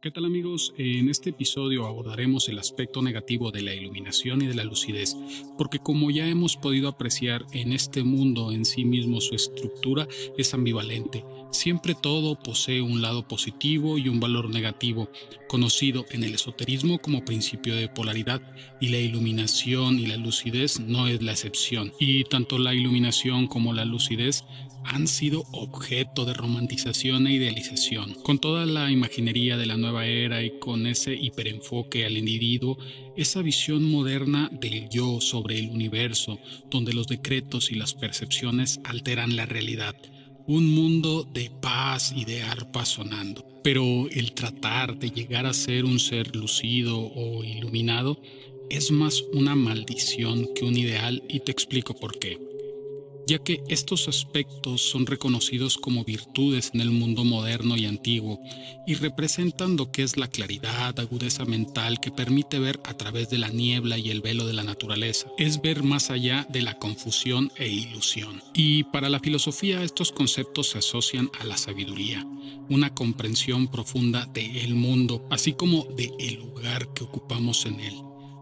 ¿Qué tal amigos? En este episodio abordaremos el aspecto negativo de la iluminación y de la lucidez, porque como ya hemos podido apreciar en este mundo en sí mismo su estructura es ambivalente. Siempre todo posee un lado positivo y un valor negativo, conocido en el esoterismo como principio de polaridad, y la iluminación y la lucidez no es la excepción. Y tanto la iluminación como la lucidez han sido objeto de romantización e idealización. Con toda la imaginería de la nueva era y con ese hiperenfoque al individuo, esa visión moderna del yo sobre el universo, donde los decretos y las percepciones alteran la realidad. Un mundo de paz y de arpa sonando. Pero el tratar de llegar a ser un ser lucido o iluminado es más una maldición que un ideal, y te explico por qué, ya que estos aspectos son reconocidos como virtudes en el mundo moderno y antiguo, y representan lo que es la claridad, agudeza mental que permite ver a través de la niebla y el velo de la naturaleza. Es ver más allá de la confusión e ilusión. Y para la filosofía estos conceptos se asocian a la sabiduría, una comprensión profunda del mundo, así como del lugar que ocupamos en él.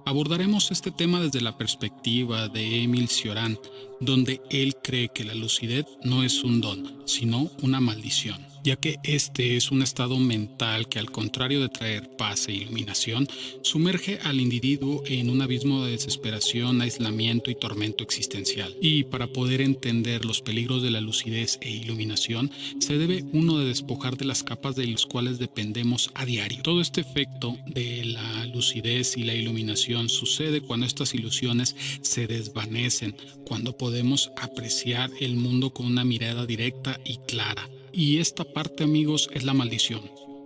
Abordaremos este tema desde la perspectiva de Émile Cioran, donde él cree que la lucidez no es un don, sino una maldición, ya que este es un estado mental que, al contrario de traer paz e iluminación, sumerge al individuo en un abismo de desesperación, aislamiento y tormento existencial. Y para poder entender los peligros de la lucidez e iluminación, se debe uno de despojar de las capas de las cuales dependemos a diario. Todo este efecto de la lucidez y la iluminación sucede cuando estas ilusiones se desvanecen, cuando podemos apreciar el mundo con una mirada directa y clara. Y esta parte, amigos, es la maldición.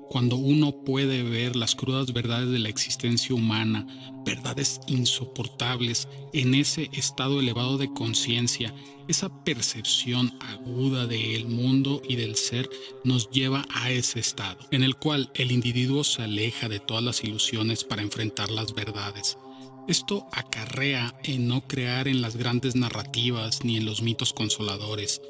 Cuando uno puede ver las crudas verdades de la existencia humana, verdades insoportables, en ese estado elevado de conciencia, esa percepción aguda del mundo y del ser nos lleva a ese estado, en el cual el individuo se aleja de todas las ilusiones para enfrentar las verdades. Esto acarrea en no crear en las grandes narrativas ni en los mitos consoladores,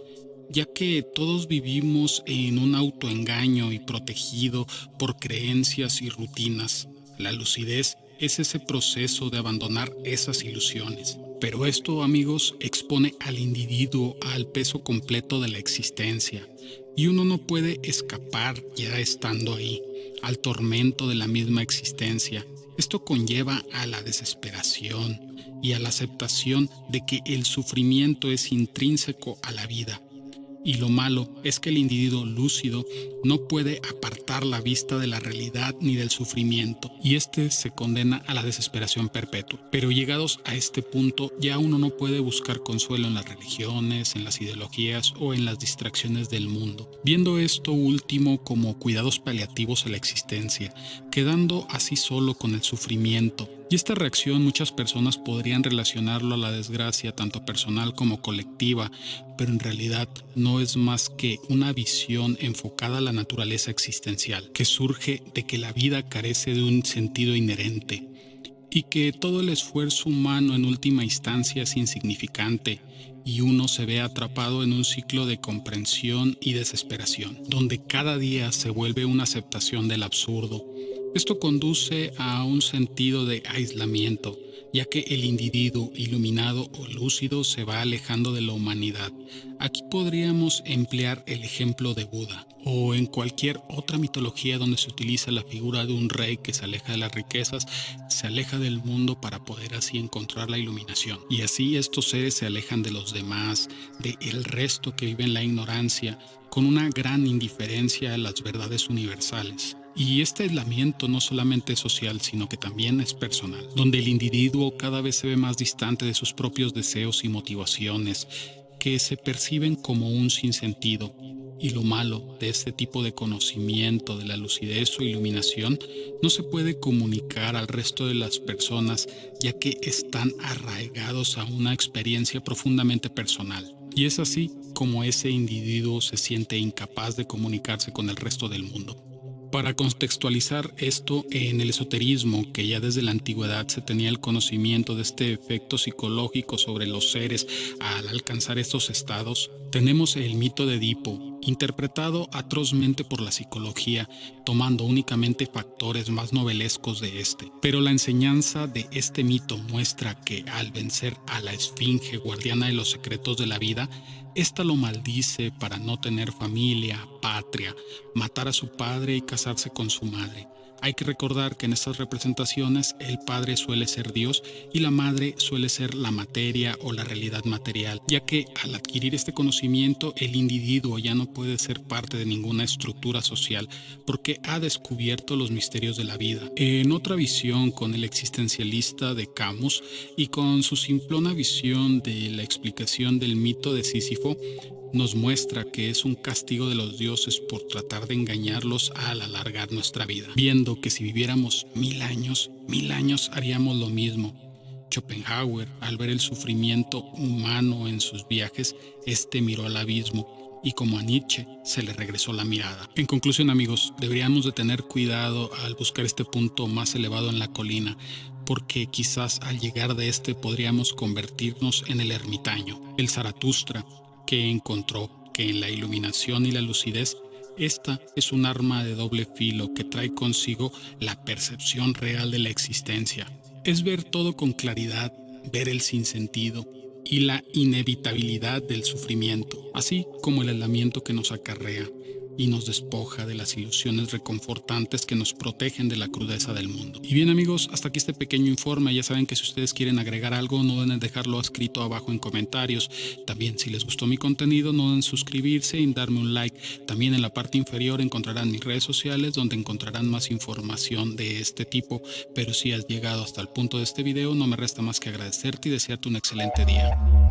ya que todos vivimos en un autoengaño y protegido por creencias y rutinas. La lucidez es ese proceso de abandonar esas ilusiones. Pero esto, amigos, expone al individuo al peso completo de la existencia, y uno no puede escapar ya estando ahí, al tormento de la misma existencia. Esto conlleva a la desesperación y a la aceptación de que el sufrimiento es intrínseco a la vida. Y lo malo es que el individuo lúcido no puede apartar la vista de la realidad ni del sufrimiento, y este se condena a la desesperación perpetua. Pero llegados a este punto, ya uno no puede buscar consuelo en las religiones, en las ideologías o en las distracciones del mundo, viendo esto último como cuidados paliativos a la existencia, quedando así solo con el sufrimiento. Y esta reacción muchas personas podrían relacionarlo a la desgracia tanto personal como colectiva, pero en realidad no es más que una visión enfocada a la naturaleza existencial, que surge de que la vida carece de un sentido inherente, y que todo el esfuerzo humano en última instancia es insignificante, y uno se ve atrapado en un ciclo de comprensión y desesperación, donde cada día se vuelve una aceptación del absurdo. Esto conduce a un sentido de aislamiento, ya que el individuo iluminado o lúcido se va alejando de la humanidad. Aquí podríamos emplear el ejemplo de Buda, o en cualquier otra mitología donde se utiliza la figura de un rey que se aleja de las riquezas, se aleja del mundo para poder así encontrar la iluminación. Y así estos seres se alejan de los demás, del resto que vive en la ignorancia, con una gran indiferencia a las verdades universales. Y este aislamiento no solamente es social, sino que también es personal, donde el individuo cada vez se ve más distante de sus propios deseos y motivaciones, que se perciben como un sinsentido. Y lo malo de este tipo de conocimiento de la lucidez o iluminación, no se puede comunicar al resto de las personas, ya que están arraigados a una experiencia profundamente personal. Y es así como ese individuo se siente incapaz de comunicarse con el resto del mundo. Para contextualizar esto, en el esoterismo, que ya desde la antigüedad se tenía el conocimiento de este efecto psicológico sobre los seres al alcanzar estos estados, tenemos el mito de Edipo, interpretado atrozmente por la psicología, tomando únicamente factores más novelescos de este. Pero la enseñanza de este mito muestra que al vencer a la esfinge guardiana de los secretos de la vida, ésta lo maldice para no tener familia, patria, matar a su padre y casarse con su madre. Hay que recordar que en estas representaciones el padre suele ser Dios y la madre suele ser la materia o la realidad material, ya que al adquirir este conocimiento el individuo ya no puede ser parte de ninguna estructura social porque ha descubierto los misterios de la vida. En otra visión, con el existencialista de Camus y con su simplona visión de la explicación del mito de Sísifo, nos muestra que es un castigo de los dioses por tratar de engañarlos al alargar nuestra vida, viendo que si viviéramos 1000 años haríamos lo mismo. Schopenhauer, al ver el sufrimiento humano en sus viajes, miró al abismo y como a Nietzsche se le regresó la mirada. En conclusión, amigos, deberíamos de tener cuidado al buscar este punto más elevado en la colina, porque quizás al llegar de podríamos convertirnos en el ermitaño, el Zaratustra, que encontró que en la iluminación y la lucidez, esta es un arma de doble filo que trae consigo la percepción real de la existencia. Es ver todo con claridad, ver el sinsentido y la inevitabilidad del sufrimiento, así como el aislamiento que nos acarrea y nos despoja de las ilusiones reconfortantes que nos protegen de la crudeza del mundo. Y bien, amigos, hasta aquí este pequeño informe. Ya saben que si ustedes quieren agregar algo, no duden en dejarlo escrito abajo en comentarios. También, si les gustó mi contenido, no duden en suscribirse y darme un like. También en la parte inferior encontrarán mis redes sociales, donde encontrarán más información de este tipo. Pero si has llegado hasta el punto de este video, no me resta más que agradecerte y desearte un excelente día.